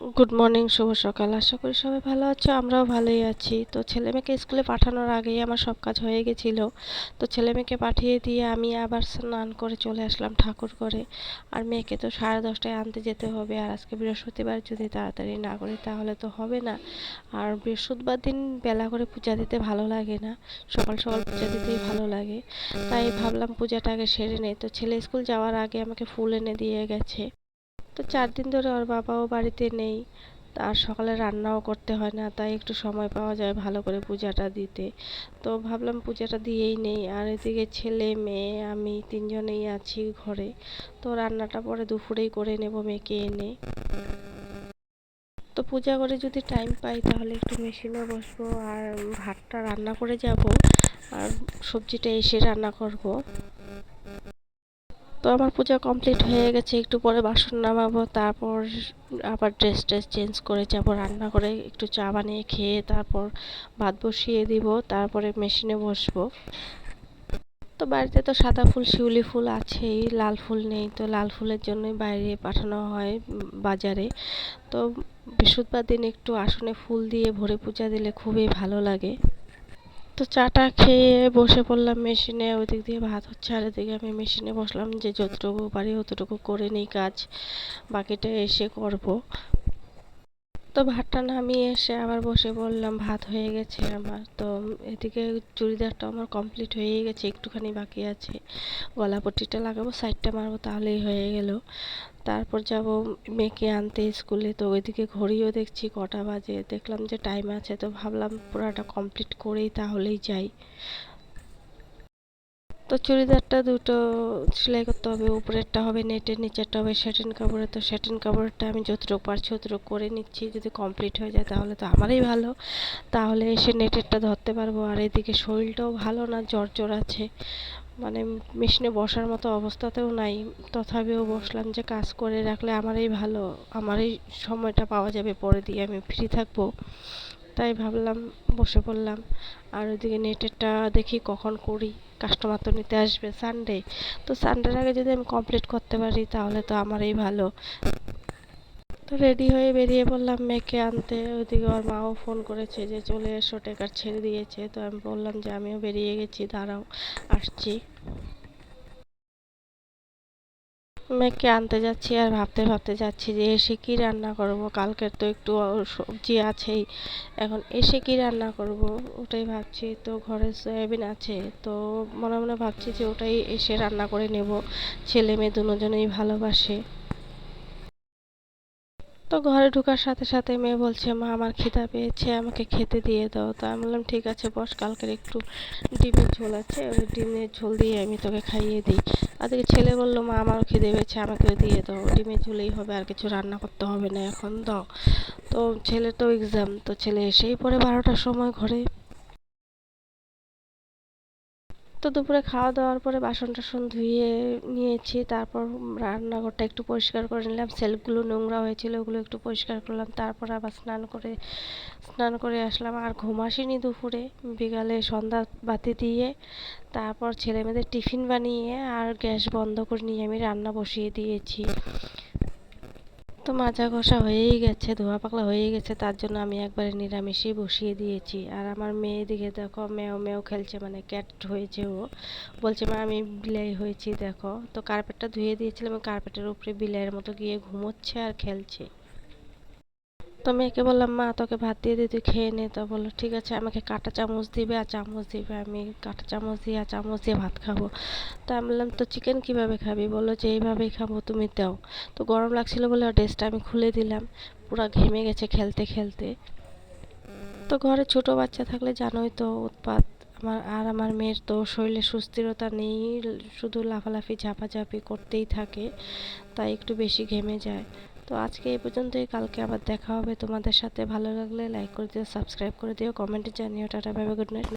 Good morning, শুভ সকাল। আশা করি সবাই ভালো আছো, আমরাও ভালোই আছি। তো ছেলেমেয়েকে স্কুলে পাঠানোর আগেই আমার সব কাজ হয়ে গেছিলো। তো ছেলেমেয়েকে পাঠিয়ে দিয়ে আমি আবার স্নান করে চলে আসলাম ঠাকুর ঘরে। আর মেয়েকে তো 10:30টায় আনতে যেতে হবে, আর আজকে বৃহস্পতিবার, যদি তাড়াতাড়ি না করি তাহলে তো হবে না। আর বৃহস্পতিবার দিন বেলা করে পূজা দিতে ভালো লাগে না, সকাল সকাল পূজা দিতেই ভালো লাগে। তাই ভাবলাম পূজাটা আগে সেরে নেই। তো ছেলে স্কুল যাওয়ার আগে আমাকে ফুল এনে দিয়ে গেছে। তো 4 দিন ধরে ওর বাবাও বাড়িতে নেই, আর সকালে রান্নাও করতে হয় না, তাই একটু সময় পাওয়া যায় ভালো করে পূজাটা দিতে। তো ভাবলাম পূজাটা দিয়েই নেই। আর এদিকে ছেলে মেয়ে আমি তিনজনেই আছি ঘরে। তো রান্নাটা পরে দুপুরেই করে নেব মেয়েকে এনে। তো পূজা করে যদি টাইম পাই তাহলে একটু মেশিনে বসবো, আর ভাতটা রান্না করে যাব, আর সবজিটা এসে রান্না করব। তো আমার পূজা কমপ্লিট হয়ে গেছে, একটু পরে বাসন নামাবো, তারপর আবার ড্রেস চেঞ্জ করে যাব রান্না করে, একটু চা বানিয়ে খেয়ে তারপর ভাত বসিয়ে দিব, তারপরে মেশিনে বসবো। তো বাড়িতে তো সাদা ফুল শিউলি ফুল আছেই, লাল ফুল নেই, তো লাল ফুলের জন্যই বাইরে পাঠানো হয় বাজারে। তো বৃহস্পতিবার দিন একটু আসনে ফুল দিয়ে ভরে পূজা দিলে খুবই ভালো লাগে। তো চাটা খেয়ে বসে পড়লাম মেশিনে, ওইদিক দিয়ে ভাত হচ্ছে আর এদিকে আমি মেশিনে বসলাম, যে যতটুকু পারি অতটুকু করে নিই কাজ, বাকিটা এসে করব। তো ভাতটা নামিয়ে এসে আবার বসে পড়লাম, ভাত হয়ে গেছে আমার। তো এদিকে চুড়িদারটা আমার কমপ্লিট হয়েই গেছে, একটুখানি বাকি আছে। গলা পট্টিটা লাগাবো, সাইডটা মারবো, তাহলেই হয়ে গেল। তারপর যাব মেয়েকে আনতে স্কুলে। তো ওইদিকে ঘড়িও দেখছি কটা বাজে, দেখলাম যে টাইম আছে, তো ভাবলাম পুরাটা কমপ্লিট করেই তাহলেই যাই। তো চুড়িদারটা দুটো সেলাই করতে হবে, উপরেরটা হবে নেটের, নিচেরটা হবে স্যাটিন কাপড়ে। তো স্যাটিন কাপড়টা আমি যতটুকু পারছি অতটুকু করে নিচ্ছি, যদি কমপ্লিট হয়ে যায় তাহলে তো আমারই ভালো, তাহলে এসে নেটেরটা ধরতে পারবো। আর এদিকে শরীরটাও ভালো না, জ্বর আছে, মানে মেশিনে বসার মতো অবস্থাতেও নাই। তথাপিও বসলাম, যে কাজ করে রাখলে আমারই ভালো, আমারই সময়টা পাওয়া যাবে, পরে দিয়ে আমি ফ্রি থাকবো। তাই ভাবলাম বসে পড়লাম। আর ওইদিকে নেটেরটা দেখি কখন করি, কাস্টমার তো নিতে আসবে সানডে। তো সানডের আগে যদি আমি কমপ্লিট করতে পারি তাহলে তো আমারই ভালো। তো রেডি হয়ে বেরিয়ে পড়লাম মেয়েকে আনতে। ওইদিকে ওর মাও ফোন করেছে যে চলে এসো, টেকার ছেড়ে দিয়েছে। তো আমি বললাম যে আমিও বেরিয়ে গেছি, দাঁড়াও আসছি। মেয়েকে আনতে যাচ্ছি আর ভাবতে ভাবতে যাচ্ছি যে এসে কি রান্না করব, কালকের তো একটু সবজি আছেই, এখন এসে কি রান্না করব ওটাই ভাবছি। তো ঘরে সয়াবিন আছে, তো মনে মনে ভাবছি যে ওটাই এসে রান্না করে নেব, ছেলে মেয়ে দুজনেই ভালোবাসে। তো ঘরে ঢোকার সাথে সাথে মেয়ে বলছে, মা আমার খিদা পেয়েছে, আমাকে খেতে দিয়ে দাও। তো আমি বললাম ঠিক আছে বস, কালকের একটু ডিমের ঝোল আছে, ওই ডিমের ঝোল দিয়ে আমি তোকে খাইয়ে দিই। আর দেখি ছেলে বললো, মা আমারও খিদে পেয়েছে, আমাকেও দিয়ে দাও, ডিমের ঝোলেই হবে, আর কিছু রান্না করতে হবে না এখন, দাও। তো ছেলে তো এক্সাম, তো ছেলে এসেই পড়ে 12টার সময় ঘরে। তো দুপুরে খাওয়া দাওয়ার পরে বাসন টাসন ধুয়ে নিয়েছি, তারপর রান্নাঘরটা একটু পরিষ্কার করে নিলাম, সেলফগুলো নোংরা হয়েছিল ওগুলো একটু পরিষ্কার করলাম, তারপর আবার স্নান করে আসলাম। আর ঘুম আসেনি দুপুরে, বিকালে সন্ধ্যা বাতি দিয়ে তারপর ছেলে মেয়েদের টিফিন বানিয়ে আর গ্যাস বন্ধ করে নিয়ে আমি রান্না বসিয়ে দিয়েছি। তো মাজা ঘষা হয়েই গেছে, ধোয়া পাকলা হয়ে গেছে, তার জন্য আমি একবারে নিরামিষই বসিয়ে দিয়েছি। আর আমার মেয়ে দিকে দেখো, মেও মেও খেলছে, মানে ক্যাট হয়েছে ও, বলছে মা আমি বিলাই হয়েছি দেখো। তো কার্পেটটা ধুয়ে দিয়েছিলাম, কার্পেটের উপরে বিলাইয়ের মতো গিয়ে ঘুমোচ্ছে আর খেলছে। তো মেয়েকে বললাম, মা তোকে ভাত দিয়ে দিই, তুই খেয়ে নে। তো বললো ঠিক আছে, আমাকে কাঁটা চামচ দিবে আর চামচ দিবে, আমি কাঁটা চামচ দিয়ে আর চামচ দিয়ে ভাত খাবো। তো আমি বললাম তো চিকেন কীভাবে খাবি, বললো যে এইভাবেই খাবো, তুমি দাও। তো গরম লাগছিল বলে ড্রেসটা আমি খুলে দিলাম, পুরো ঘেমে গেছে খেলতে খেলতে। তো ঘরে ছোট বাচ্চা থাকলে জানোই তো উৎপাত। আমার মেয়ের তো শরীরে সুস্থিরতা নেই, শুধু লাফালাফি ঝাপাঝাপি করতেই থাকে, তাই একটু বেশি ঘেমে যায়। তো আজকে এই পর্যন্তই, কালকে আবার দেখা হবে তোমাদের সাথে। ভালো লাগলে লাইক করে দিও, সাবস্ক্রাইব করে দিও, কমেন্টে জানিও। Tata, bye bye, good night.